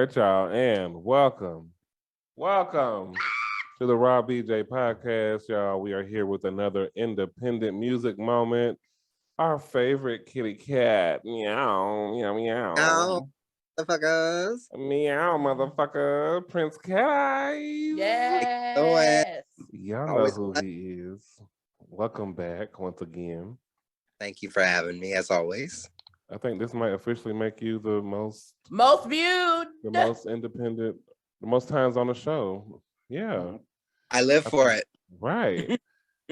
right, y'all, and welcome to the Raw BJ podcast, y'all. We are here with another independent music moment. Our favorite kitty cat, meow, meow, meow. Meow, motherfuckers. Meow, motherfucker. Prince Cat Eyes. Yes. Y'all know Always who fun. he is. Welcome back once again. Thank you for having me, as always. I think this might officially make you the most viewed, the most independent, the most times on the show. Yeah. I live for it. Right.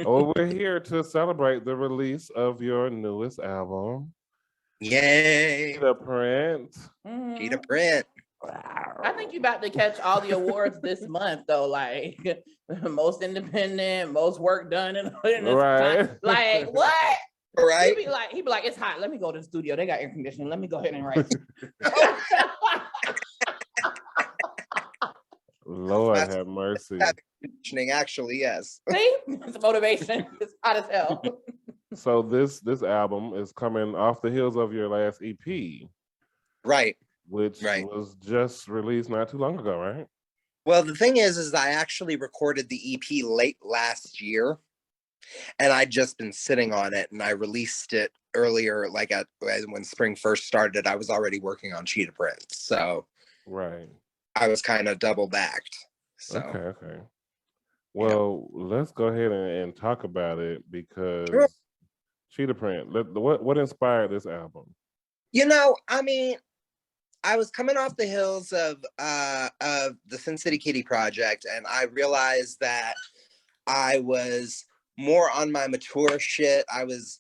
Oh, we're here to celebrate the release of your newest album. Yay. Jota Print. Jota Print. I think you're about to catch all the awards this month, though. Like most independent, most work done, in this Right. time. Like what? Right. He'd be like, it's hot. Let me go to the studio. They got air conditioning. Let me go ahead and write. Lord have mercy. Conditioning, actually, yes. See, it's motivation. It's hot as hell. So this album is coming off the heels of your last EP, Right. which was just released not too long ago, right? Well, the thing is I actually recorded the EP late last year, and I'd just been sitting on it, and I released it earlier, like when spring first started. I was already working on Jota Print, so right. I was kind of double backed. So Okay. Well, let's go ahead and talk about it because Jota Print. What inspired this album? I mean, I was coming off the heels of the Sin City Kitty project, and I realized that I was more on my mature shit.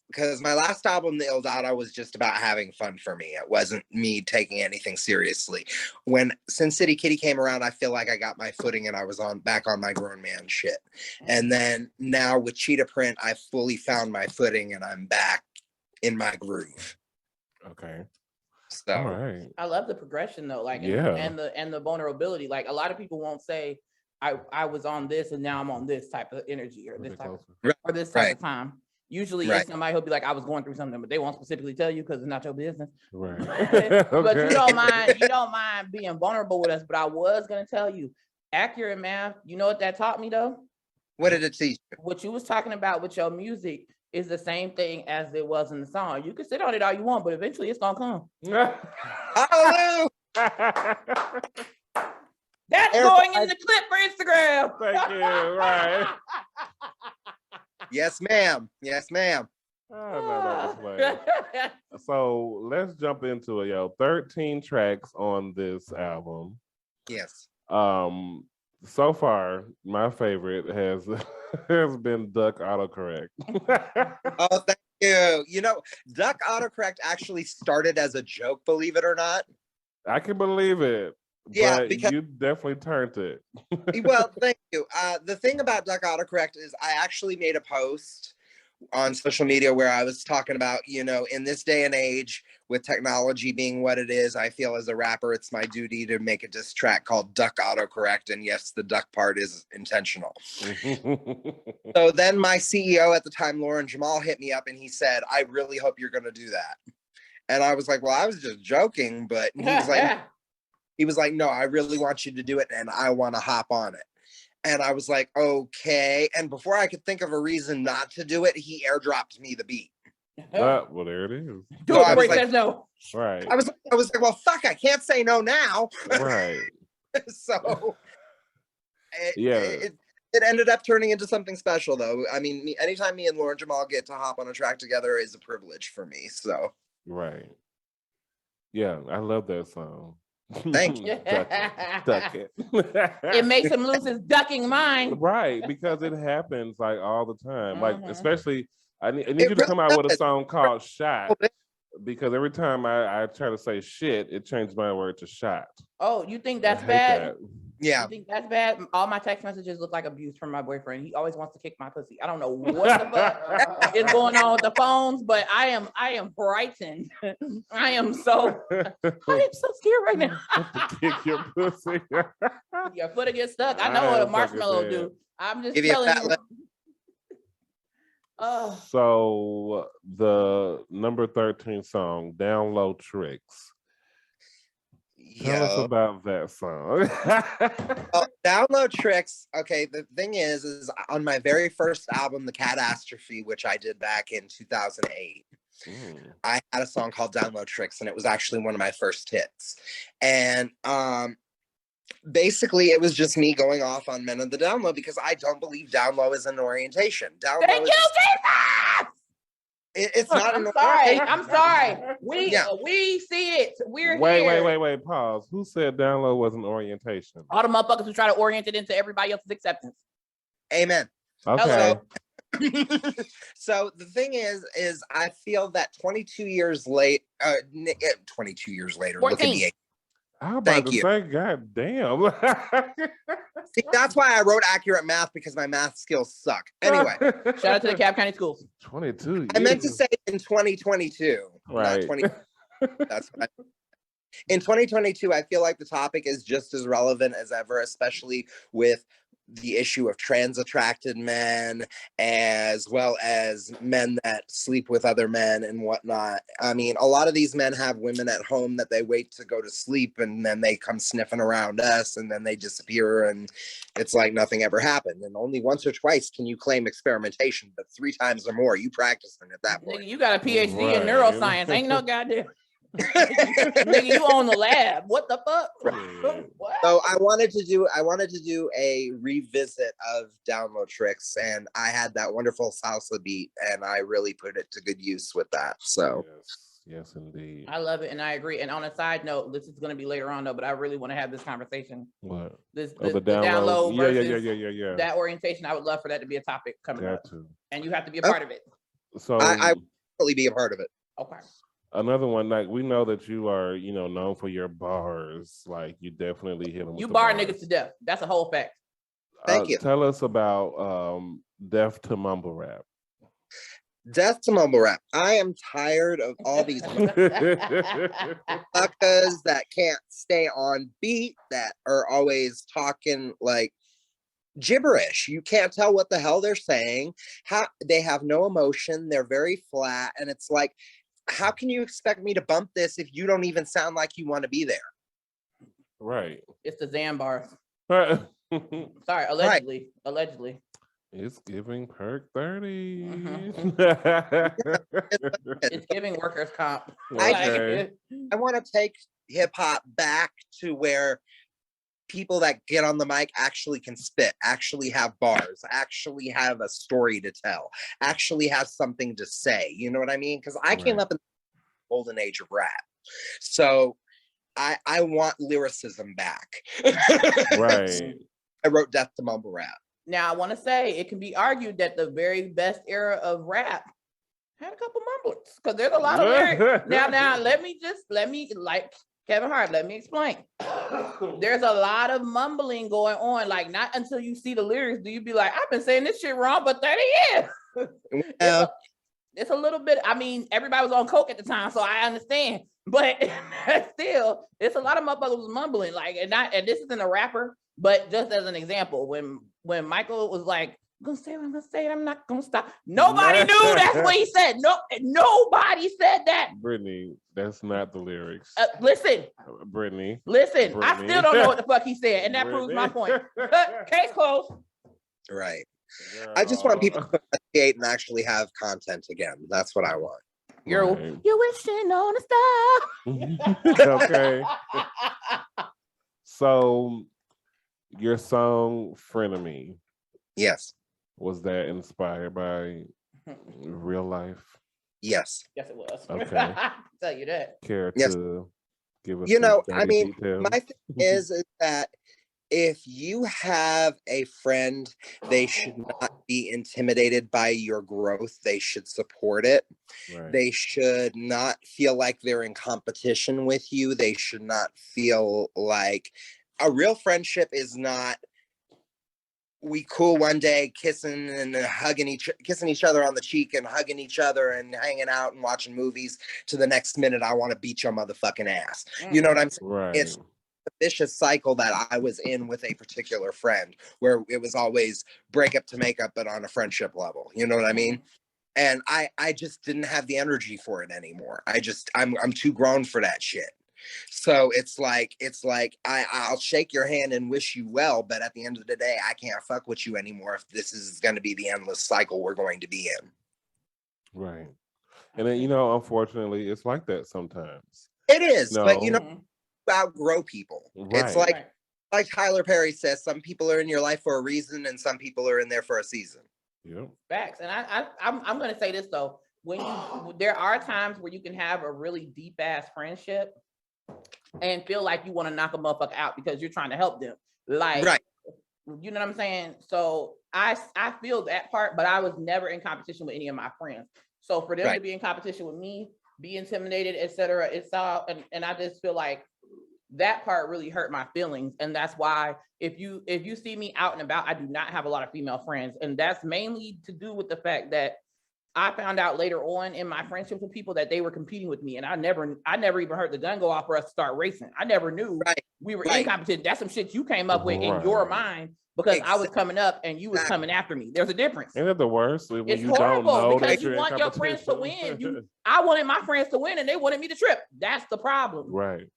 Because my last album, The Ill Dada, was just about having fun for me. It wasn't me taking anything seriously. When Sin City Kitty came around, I feel like I got my footing and I was back on my grown man shit. And then now with Jota Print, I fully found my footing and I'm back in my groove. Okay. So all right. I love the progression though, like and the vulnerability. Like a lot of people won't say I was on this and now I'm on this type of energy or this type of time. Usually it's somebody who'll be like, I was going through something, but they won't specifically tell you because it's not your business. Right. But you don't mind being vulnerable with us. But I was gonna tell you, accurate math, you know what that taught me though? What did it teach you? What you was talking about with your music is the same thing as it was in the song. You can sit on it all you want, but eventually it's gonna come. Hallelujah! That's going in the clip for Instagram. Thank you. Right. Yes, ma'am. Yes, ma'am. So let's jump into it, yo. 13 tracks on this album. Yes. So far, my favorite has been Duck Autocorrect. Oh, thank you. Duck Autocorrect actually started as a joke, believe it or not. I can believe it. Yeah, but because you definitely turned it. Well, thank you. The thing about Duck Autocorrect is I actually made a post on social media where I was talking about, in this day and age with technology being what it is, I feel as a rapper, it's my duty to make a diss track called Duck Autocorrect. And yes, the duck part is intentional. So then my CEO at the time, Lauren Jamal, hit me up and he said, I really hope you're going to do that. And I was like, well, I was just joking, but he was like, no, I really want you to do it and I want to hop on it. And I was like, okay. And before I could think of a reason not to do it, he airdropped me the beat. Well, there it is. Do it before he says no. Right. I was like, well, fuck, I can't say no now. Right. So it ended up turning into something special, though. I mean, anytime me and Lauren Jamal get to hop on a track together is a privilege for me. So right. Yeah, I love that song. Thank you. Duck it. It makes him lose his ducking mind. Right, because it happens like all the time. Like, especially, I need you to really come out with a song called Shot. Because every time I try to say shit, it changed my word to shot. Oh, you think that's bad? That. Yeah. You think that's bad? All my text messages look like abuse from my boyfriend. He always wants to kick my pussy. I don't know what the fuck is going on with the phones, but I am frightened. I am so scared right now. Kick your pussy. Your foot will get stuck. I know what a marshmallow do. I'm just telling you. So the number 13 song, Down Low Tricks. Tell us about that song. Download Tricks. Okay, the thing is on my very first album, The Catastrophe, which I did back in 2008, I had a song called Download Tricks, and it was actually one of my first hits. And basically, it was just me going off on men of the down low because I don't believe down low is an orientation. Thank you, Jesus! It's not an orientation. I'm sorry. We see it. We're here. Wait. Pause. Who said down low was an orientation? All the motherfuckers who try to orient it into everybody else's acceptance. Amen. Okay. So the thing is I feel that 22 years later, 14. Look at the age. I'm about to say, God damn. See, that's why I wrote accurate math, because my math skills suck. Anyway. Shout out to the Cobb County schools. 22 years. I meant to say in 2022. Right. Not 20. That's what in 2022, I feel like the topic is just as relevant as ever, especially with the issue of trans attracted men, as well as men that sleep with other men and whatnot. I mean, a lot of these men have women at home that they wait to go to sleep, and then they come sniffing around us, and then they disappear, and it's like nothing ever happened. And only once or twice can you claim experimentation, but 3 times or more, you practicing at that point. Nigga, you got a PhD in neuroscience. Ain't no goddamn. Nigga, you own the lab. What the fuck? What? So I wanted to do a revisit of Download Tricks, and I had that wonderful salsa beat, and I really put it to good use with that. So yes indeed. I love it, and I agree. And on a side note, this is going to be later on though, but I really want to have this conversation. What? The download versus yeah. that orientation. I would love for that to be a topic coming up. And you have to be a part of it. So I will really be a part of it. Okay. Another one, like, we know that you are, known for your bars. Like, you definitely hit them with you the bar bars. niggas to death. That's a whole fact. Thank you. Tell us about Death to Mumble Rap. Death to Mumble Rap. I am tired of all these fuckers that can't stay on beat, that are always talking like gibberish. You can't tell what the hell they're saying. They have no emotion. They're very flat, and it's like, how can you expect me to bump this if you don't even sound like you want to be there? Right. It's the Zan bars. Sorry, allegedly. Right. Allegedly. It's giving perk 30. It's giving workers' comp. Okay. I want to take hip hop back to where people that get on the mic actually can spit, actually have bars, actually have a story to tell, actually have something to say. You know what I mean? Because I came up in the golden age of rap. So I want lyricism back. Right. I wrote Death to Mumble Rap. Now, I want to say it can be argued that the very best era of rap had a couple mumblers, because there's a lot of lyrics. Now, let me like Kevin Hart, let me explain. There's a lot of mumbling going on. Like, not until you see the lyrics do you be like, I've been saying this shit wrong for 30 years. It's a little bit, I mean, everybody was on coke at the time, so I understand. But still, it's a lot of motherfuckers mumbling. Like, and this isn't a rapper, but just as an example, when Michael was like, I'm gonna say what I'm gonna say, I'm not gonna stop. Nobody knew that's what he said. No, nobody said that. Brittany, that's not the lyrics. Listen. Brittany. Listen, Brittany. I still don't know what the fuck he said, and that proves my point. Case closed. Right. Girl. I just want people to create and actually have content again. That's what I want. You're wishing on a star. Okay. So your song Frenemy. Yes. Was that inspired by real life? Yes. Yes, it was. Okay. I can tell you that. Care to give us I mean, details? my thing is that if you have a friend, they should not be intimidated by your growth. They should support it. Right. They should not feel like they're in competition with you. They should not feel like a real friendship is not we cool one day kissing and kissing each other on the cheek and hugging each other and hanging out and watching movies, to the next minute I want to beat your motherfucking ass. You know what I'm saying? Right. It's a vicious cycle that I was in with a particular friend, where it was always break up to make up, but on a friendship level. You know what I mean? And I just didn't have the energy for it anymore. I'm too grown for that shit. So it's like I'll shake your hand and wish you well, but at the end of the day, I can't fuck with you anymore if this is going to be the endless cycle we're going to be in. Right. And then, you know, unfortunately, it's like that sometimes. It is, but you know, outgrow people. Right. It's like Tyler Perry says, some people are in your life for a reason and some people are in there for a season. Yep. Facts. And I'm going to say this though, there are times where you can have a really deep ass friendship and feel like you want to knock a motherfucker out because you're trying to help them. Like, right. You know what I'm saying? So I feel that part, but I was never in competition with any of my friends. So for them to be in competition with me, be intimidated, etc., it's all, and I just feel like that part really hurt my feelings. And that's why if you see me out and about, I do not have a lot of female friends. And that's mainly to do with the fact that I found out later on in my friendships with people that they were competing with me. And I never even heard the gun go off for us to start racing. I never knew we were in competition. That's some shit you came up with in your mind because I was coming up and you was coming after me. There's a difference. Isn't it the worst? When it's you horrible don't know because you want your friends to win. I wanted my friends to win and they wanted me to trip. That's the problem. Right.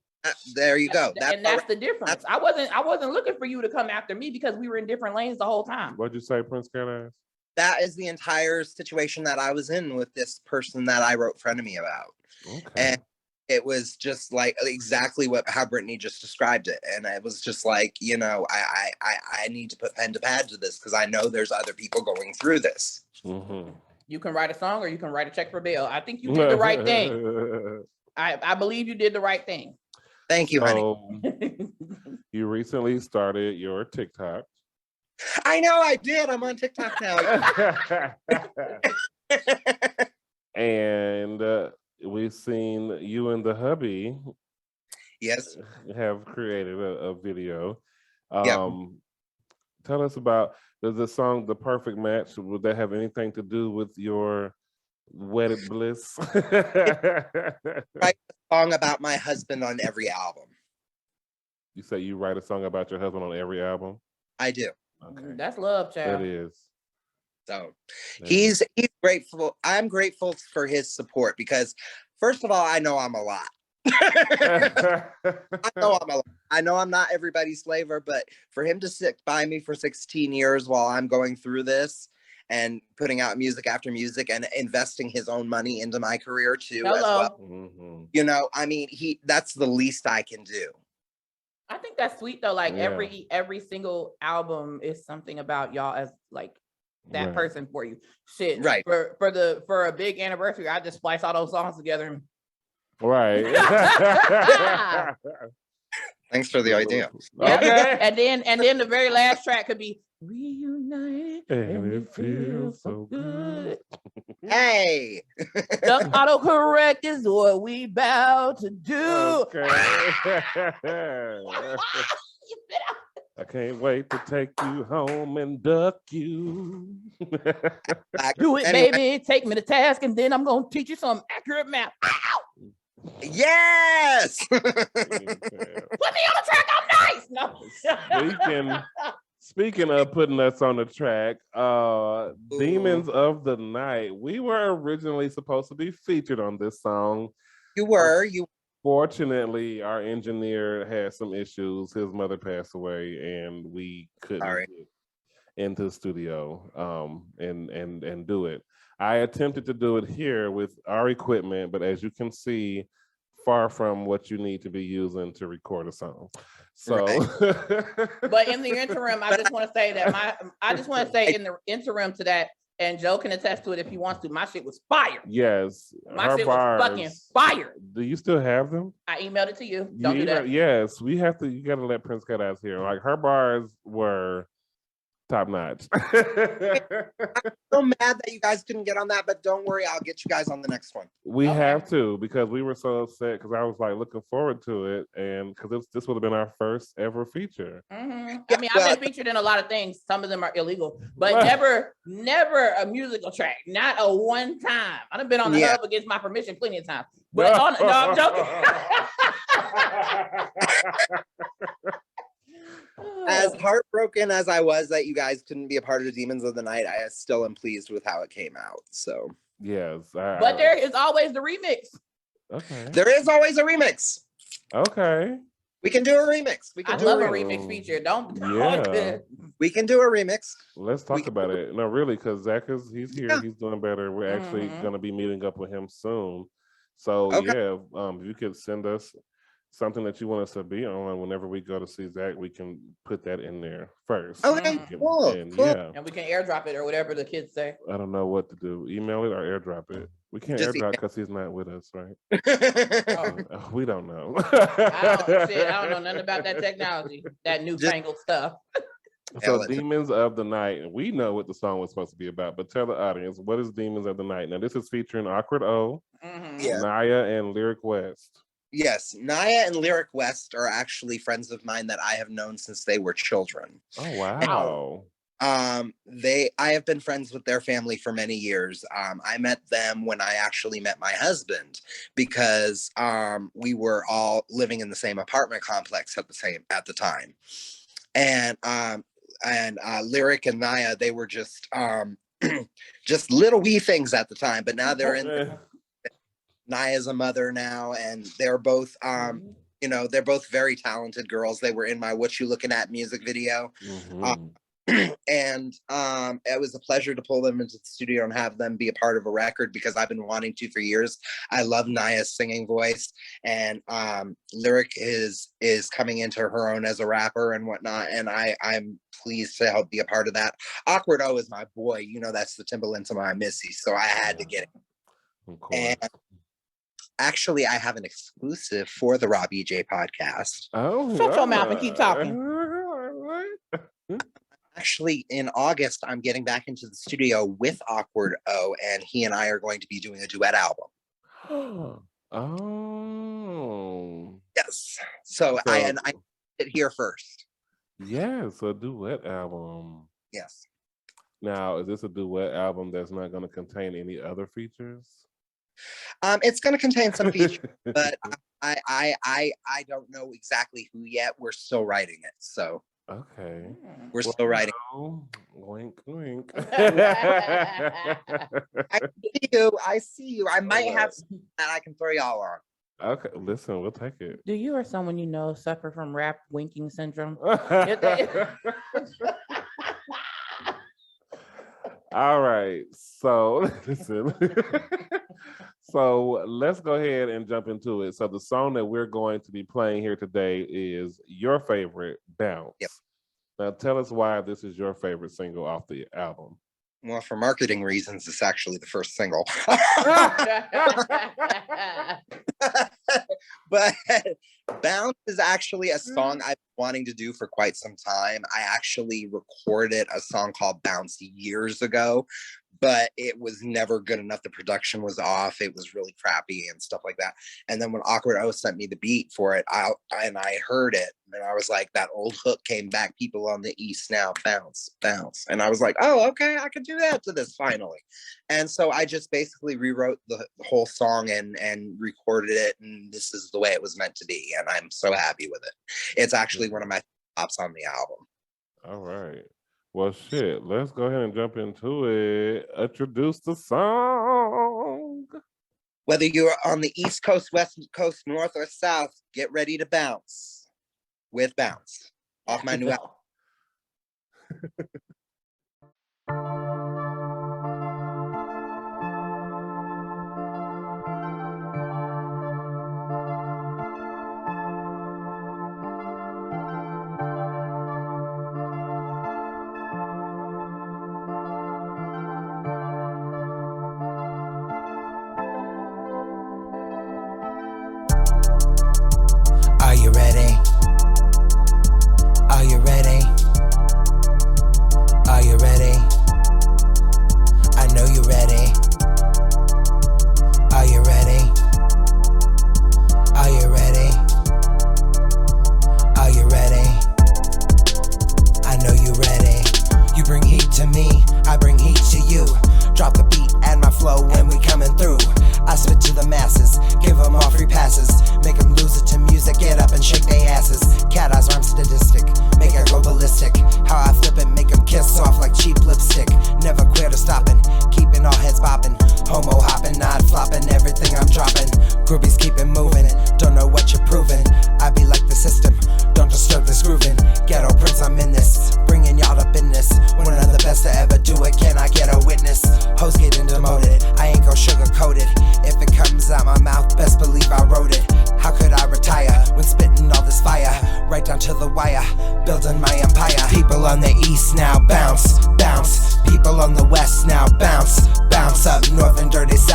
There you go. That's the difference. I wasn't looking for you to come after me because we were in different lanes the whole time. What'd you say, Peanskean Ent? That is the entire situation that I was in with this person that I wrote Frenemy about. Okay. And it was just like exactly how Brittany just described it. And it was just like, you know, I need to put pen to pad to this because I know there's other people going through this. Mm-hmm. You can write a song or you can write a check for bail. I think you did the right thing. I believe you did the right thing. Thank you, honey. You recently started your TikTok. I know I did. I'm on TikTok now. And we've seen you and the hubby. Yes. Have created a video. Tell us about the song "The Perfect Match." Would that have anything to do with your wedded bliss? Write a song about my husband on every album. You say you write a song about your husband on every album? I do. Okay. That's love, child. That is. So he's grateful. I'm grateful for his support because first of all, I know I'm a lot. I know I'm not everybody's flavor, but for him to sit by me for 16 years while I'm going through this and putting out music after music and investing his own money into my career too as well. Mm-hmm. You know, I mean, that's the least I can do. I think that's sweet though. Like every single album is something about y'all as like that person for you. Shit. Right. For a big anniversary, I just splice all those songs together. Right. Thanks for the idea. Okay. And then the very last track could be reunited and it feels so good. Hey. The autocorrect is what we about to do. Okay. I can't wait to take you home and duck you. Do it, baby. Take me to task, and then I'm gonna teach you some accurate math. Ow! Yes. Put me on the track. I'm nice. No. Speaking of putting us on the track, Demons of the Night. We were originally supposed to be featured on this song. You were. Fortunately, our engineer had some issues. His mother passed away, and we couldn't get into the studio and do it. I attempted to do it here with our equipment, but as you can see, far from what you need to be using to record a song. So, but in the interim, I just want to say that in the interim to that, and Joe can attest to it if he wants to. My shit was fire. Yes, my shit was fucking fire. Do you still have them? I emailed it to you. Don't do that. Yes, we have to. You got to let Peanskean Ent here. Like her bars were top notch. I'm so mad that you guys couldn't get on that, but don't worry, I'll get you guys on the next one. We have to, because we were so upset because I was like looking forward to it, and because this would have been our first ever feature. Mm-hmm. I mean, I've been featured in a lot of things. Some of them are illegal, but never a musical track. Not a one time. I've been on the hub against my permission plenty of times. But no, I'm joking. As heartbroken as I was that you guys couldn't be a part of Demons of the Night, I still am pleased with how it came out. So yes, but there is always the remix. Okay, there is always a remix. Okay. We can do a remix. I love a remix feature. Don't. Yeah. We can do a remix. Let's talk about it. No, really, because Zach he's here. Yeah. He's doing better. We're actually going to be meeting up with him soon. So yeah, if you could send us something that you want us to be on whenever we go to see Zach, we can put that in there first. Okay, cool. And, yeah. And we can airdrop it or whatever the kids say. I don't know what to do. Email it or airdrop it. We can't airdrop because he's not with us, right? We don't know. I don't know nothing about that technology, that newfangled stuff. So Demons of the Night, and we know what the song was supposed to be about, but tell the audience, what is Demons of the Night? Now, this is featuring Awkward O, Naya, and Lyric West. Yes, Naya and Lyric West are actually friends of mine that I have known since they were children. Oh, wow. I have been friends with their family for many years. I met them when I actually met my husband because we were all living in the same apartment complex at the time. And Lyric and Naya, they were just little wee things at the time, but now they're in Naya's a mother now, and they're both they're both very talented girls. They were in my What You Looking At music video. And it was a pleasure to pull them into the studio and have them be a part of a record because I've been wanting to for years. I love Naya's singing voice, and Lyric is coming into her own as a rapper and whatnot, and I'm pleased to help be a part of that. Awkward O is my boy, that's the Timberland to my Missy, so I had to get it. And actually, I have an exclusive for the Rob EJ podcast. Oh, shut your mouth and keep talking. Actually, in August, I'm getting back into the studio with Awkward O, and he and I are going to be doing a duet album. Oh. Yes. So I did here first. Yes, a duet album. Yes. Now, is this a duet album that's not going to contain any other features? It's going to contain some features, but I don't know exactly who yet. We're still writing it, so. Okay. We're still writing. Wink, wink. I see you. I might have something that I can throw y'all on. Okay, listen, we'll take it. Do you or someone you know suffer from rap winking syndrome? All right, so listen. So let's go ahead and jump into it. So the song that we're going to be playing here today is your favorite, Bounce. Yep. Now tell us why this is your favorite single off the album. Well, for marketing reasons, it's actually the first single. But Bounce is actually a song I've been wanting to do for quite some time. I actually recorded a song called Bounce years ago, but it was never good enough. The production was off. It was really crappy and stuff like that. And then when Awkward O sent me the beat for it, I heard it, and I was like, that old hook came back. People on the East now, bounce, bounce. And I was like, oh, okay, I could do that to this finally. And so I just basically rewrote the whole song and recorded it, and this is the way it was meant to be. And I'm so happy with it. It's actually one of my tops on the album. All right. Well, shit, let's go ahead and jump into it. Introduce the song. Whether you're on the East Coast, West Coast, North, or South, get ready to bounce with Bounce off my new album. Are you ready? Are you ready? Are you ready? I know you're ready. Are you ready? Are you ready? Are you ready? I know you're ready. You bring heat to me, I bring heat to you. Drop the beat and my flow when we coming through. I spit to the masses, give them all free passes. Make them lose it to music, get up and shake their asses. Cat eyes rhyme statistic, make it go ballistic. How I flip it, make them kiss off like cheap lipstick. Never quit or stopping, keeping all heads bopping. Homo hopping, not flopping, everything I'm dropping. Groupies keep it moving, don't know what you're proving.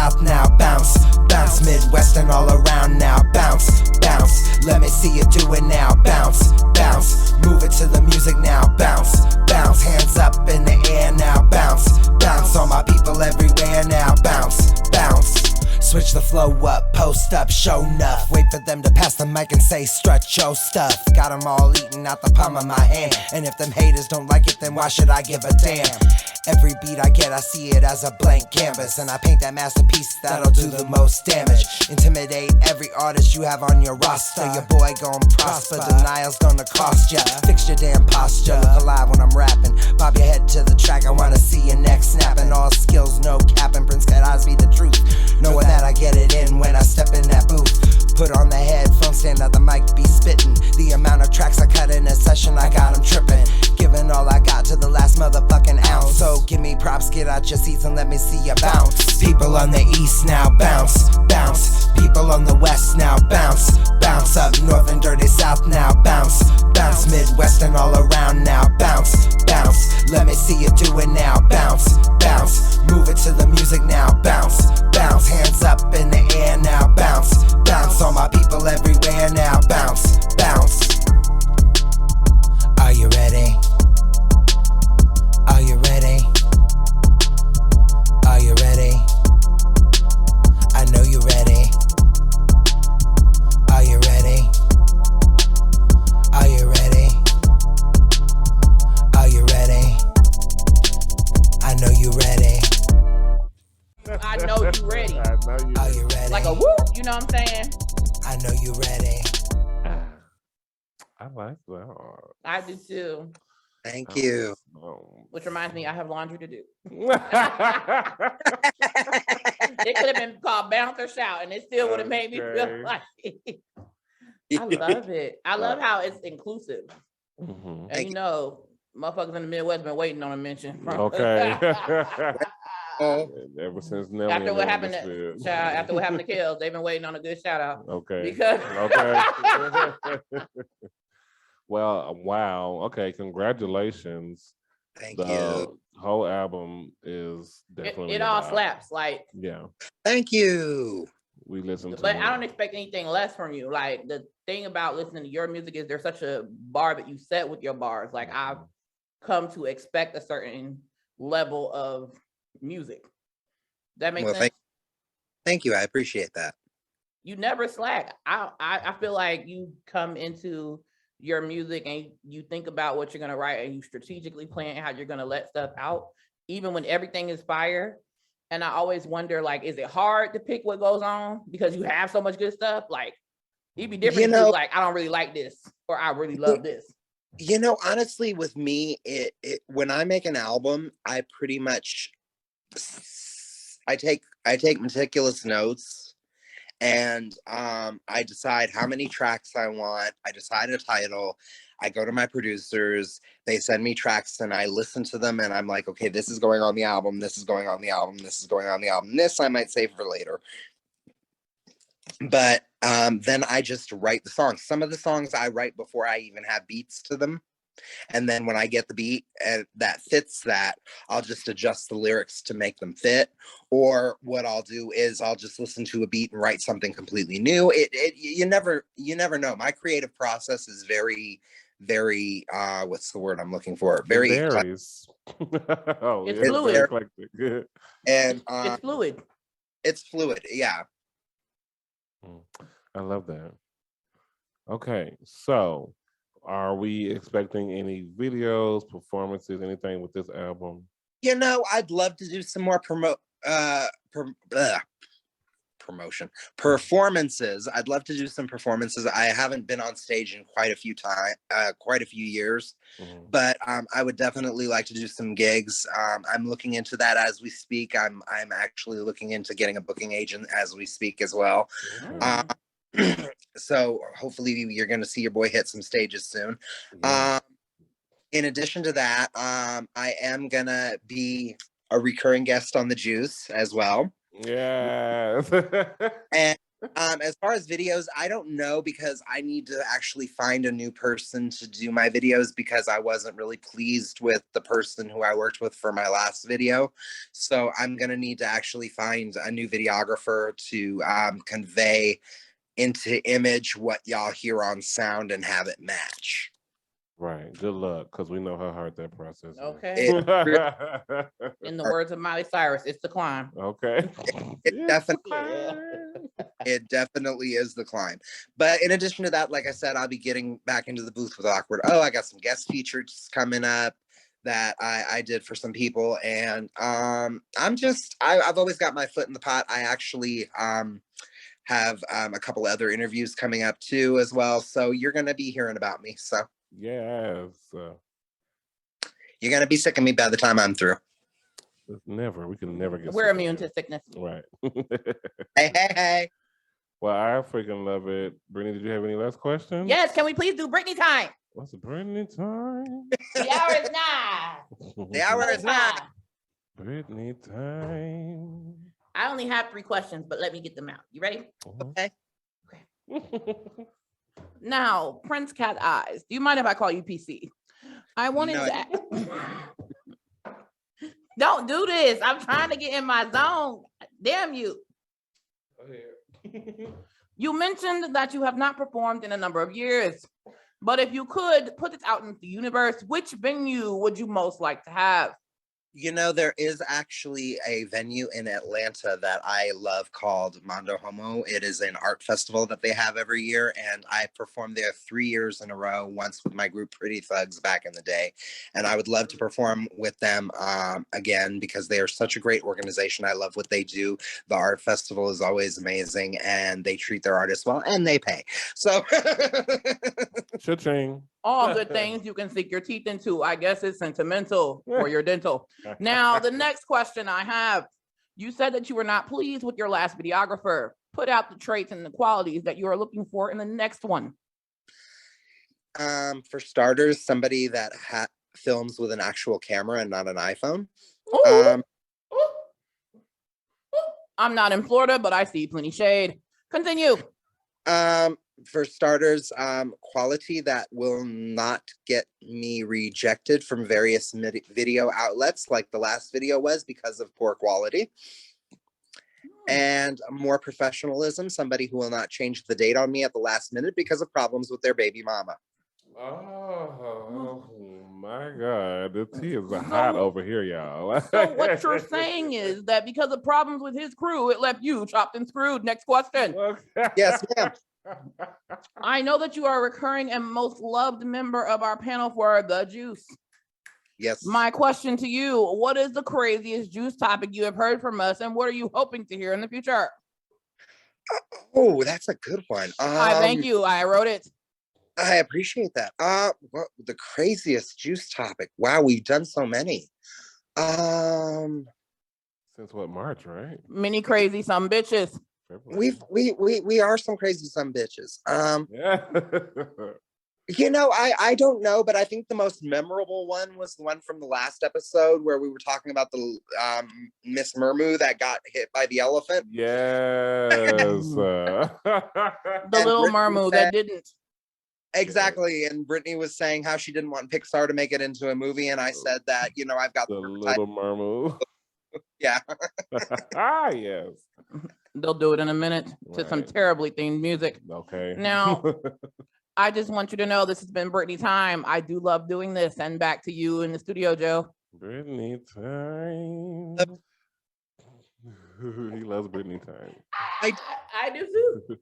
South now. Bounce, bounce, Midwest and all around now. Bounce, bounce, let me see you do it now. Bounce, bounce, move it to the music now. Bounce, bounce, hands up in the air now. Bounce, bounce, all my people everywhere now. Bounce, bounce. Switch the flow up, post up, show enough. Wait for them to pass the mic and say strut your stuff. Got them all eating out the palm of my hand. And if them haters don't like it, then why should I give a damn? Every beat I get, I see it as a blank canvas. And I paint that masterpiece that'll do the most damage. Intimidate every artist you have on your roster. Your boy gon' prosper, denial's gonna cost ya. Fix your damn posture, look alive when I'm rapping. Bob your head to the track, I wanna see your neck snapping. All skills, no capping, Prince Cat Eyes be the truth. Knowing that I get it in when I step in that booth. Put on the headphones, stand at the mic, be spitting. The amount of tracks I cut in a session, I got 'em tripping. Giving all I got to the last motherfucking ounce. So give me props, get out your seats and let me see you bounce. People on the east now, bounce, bounce. People on the west now, bounce, bounce. Up north and dirty south now, bounce, bounce. Midwest and all around now, bounce, bounce. Let me see you do it now, bounce, bounce. Move it to the music now, bounce, bounce. Hands up in the air now, bounce, bounce. All my people everywhere now, bounce, bounce. Are you ready? Are you ready? Are you ready? I know you're ready. Are you ready? Are you ready? Are you ready? I know you're ready. I know you ready. I know you. Are you ready? Like a whoop, you know what I'm saying? I know you're ready. I like that. I do too. Thank you. Which reminds me, I have laundry to do. Okay. It could have been called Bounce or Shout, and it still would have made me feel like it. I love it. I love how it's inclusive. Mm-hmm. And you know, motherfuckers in the Midwest been waiting on a mention. Okay. Ever since Nelly after what happened to Kills, they've been waiting on a good shout out. Okay. Because okay. Well, wow. Okay, congratulations. Thank The you. whole album is definitely it all slaps. Like, yeah. Thank you. We listened to but it. I don't expect anything less from you. Like, the thing about listening to your music is there's such a bar that you set with your bars. Like, I've come to expect a certain level of music. That makes sense. Thank you. I appreciate that. You never slack. I feel like you come into your music and you think about what you're gonna write and you strategically plan how you're gonna let stuff out, even when everything is fire. And I always wonder, like, is it hard to pick what goes on because you have so much good stuff? Like, it'd be different if you like, I don't really like this, or I really love this. You know, honestly, with me, it when I make an album, I pretty much I take meticulous notes. And I decide how many tracks I want. I decide a title. I go to my producers. They send me tracks and I listen to them. And I'm like, okay, this is going on the album. This is going on the album. This is going on the album. This I might save for later. But then I just write the songs. Some of the songs I write before I even have beats to them. And then when I get the beat and that fits that, I'll just adjust the lyrics to make them fit. Or what I'll do is I'll just listen to a beat and write something completely new. You never know. My creative process is very, very what's the word I'm looking for? Very varies. It's fluid. Good. And it's fluid. It's fluid, yeah. I love that. Okay, so are we expecting any videos, performances, anything with this album? You know, I'd love to do some more performances. I'd love to do some performances. I haven't been on stage in quite a few years, but I would definitely like to do some gigs. I'm looking into that as we speak. I'm actually looking into getting a booking agent as we speak as well. So hopefully you're going to see your boy hit some stages soon. In addition to that, I am going to be a recurring guest on The Juice as well. Yeah. And As far as videos, I don't know because I need to actually find a new person to do my videos because I wasn't really pleased with the person who I worked with for my last video. So I'm going to need to actually find a new videographer to convey into image what y'all hear on sound and have it match. Right. Good luck, because we know how hard that process is. Okay. In the words of Miley Cyrus, it's the climb. Okay. It definitely is the climb. But in addition to that, like I said, I'll be getting back into the booth with Awkward. Oh, I got some guest features coming up that I did for some people. And I've always got my foot in the pot. I actually have a couple other interviews coming up too as well. So you're going to be hearing about me. So yes. You're going to be sick of me by the time I'm through. We can never get We're immune to sickness. Right. Hey. Well, I freaking love it. Brittany, did you have any last questions? Yes, can we please do Britney time? What's the Brittany time? The hour is 9. The hour is 9. Brittany time. I only have 3 questions, but let me get them out. You ready? Okay. Now, Prince Cat Eyes, do you mind if I call you PC? I wanted to. Don't do this. I'm trying to get in my zone. Damn you. You mentioned that you have not performed in a number of years, but if you could put this out into the universe, which venue would you most like to have? You know, there is actually a venue in Atlanta that I love called Mondo Homo. It is an art festival that they have every year, and I performed there 3 years in a row, once with my group Pretty Thugs back in the day. And I would love to perform with them again because they are such a great organization. I love what they do. The art festival is always amazing, and they treat their artists well, and they pay. So, Cha-ching. All good things you can sink your teeth into. I guess it's sentimental for your dental. Now, the next question I have, you said that you were not pleased with your last videographer. Put out the traits and the qualities that you are looking for in the next one. For starters, somebody that films with an actual camera and not an iPhone. I'm not in Florida, but I see plenty shade. Continue. For starters, quality that will not get me rejected from various video outlets like the last video was because of poor quality. And more professionalism, somebody who will not change the date on me at the last minute because of problems with their baby mama. Oh my God, the tea is hot over here, y'all. So what you're saying is that because of problems with his crew, it left you chopped and screwed. Next question. Yes, ma'am. I know that you are a recurring and most loved member of our panel for the juice. Yes. My question to you, what is the craziest juice topic you have heard from us, and what are you hoping to hear in the future? Oh, that's a good one. I thank you. I wrote it. I appreciate that. What the craziest juice topic? Wow, we've done so many. Since what, March, right? Many crazy some bitches. We are some crazy some bitches. Yeah. You know, I don't know, but I think the most memorable one was the one from the last episode where we were talking about the Miss Mermu that got hit by the elephant. Yes. The little Mermu that didn't. Exactly. And Brittany was saying how she didn't want Pixar to make it into a movie. And I said that, you know, I've got the little Mermu. Yeah. Yes. They'll do it in a minute to some terribly themed music. Okay. Now, I just want you to know this has been Brittany time. I do love doing this. And back to you in the studio, Joe. Brittany time. He loves Brittany time. I do too.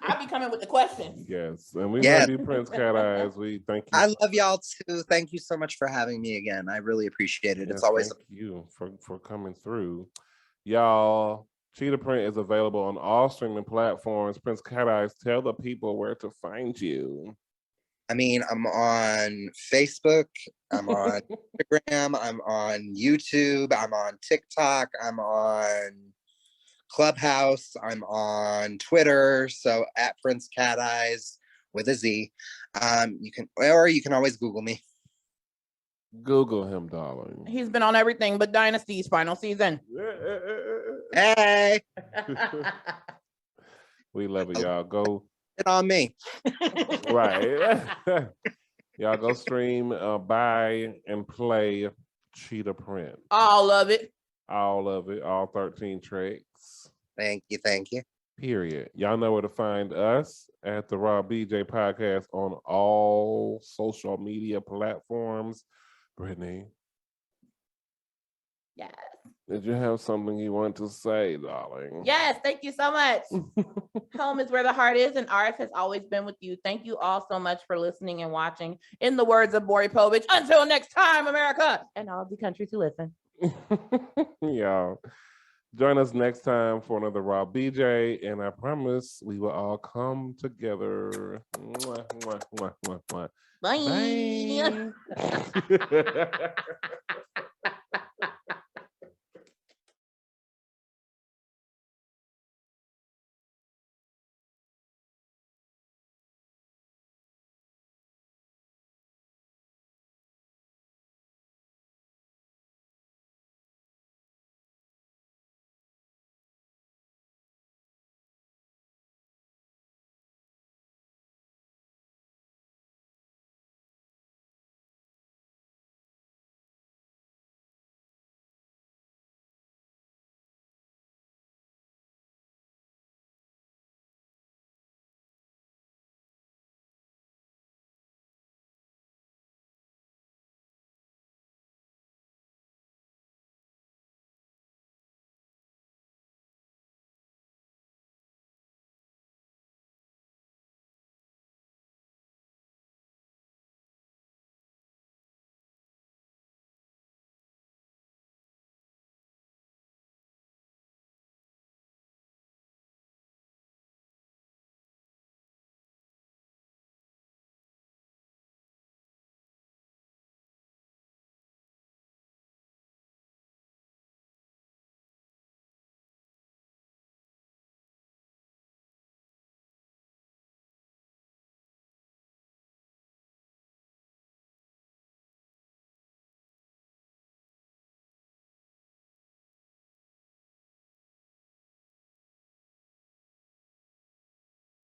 I'll be coming with the questions. Yes. And we love you, Prince Cat Eyes. We thank you. I love y'all too. Thank you so much for having me again. I really appreciate it. Yes, it's always thank you for coming through. Y'all, Cheetah Print is available on all streaming platforms. Prince Cat Eyes, tell the people where to find you. I mean, I'm on Facebook, I'm on Instagram, I'm on YouTube, I'm on TikTok, I'm on Clubhouse, I'm on Twitter. So at Prince Cat Eyes with a Z. You can always Google me. Google him, darling. He's been on everything but Dynasty's final season. Hey. We love it, y'all. Go. It on me. Right. Y'all go stream, buy, and play Cheetah Print. All of it. All of it. All 13 tracks. Thank you. Thank you. Period. Y'all know where to find us at the Raw BJ Podcast on all social media platforms. Brittany. Yes. Did you have something you want to say, darling? Yes, thank you so much. Home is where the heart is, and ours has always been with you. Thank you all so much for listening and watching. In the words of Bori Povich, until next time, America, and all of the countries who listen. Y'all, join us next time for another Raw BJ, and I promise we will all come together. Mwah, mwah, mwah, mwah, mwah. Bye. Bye.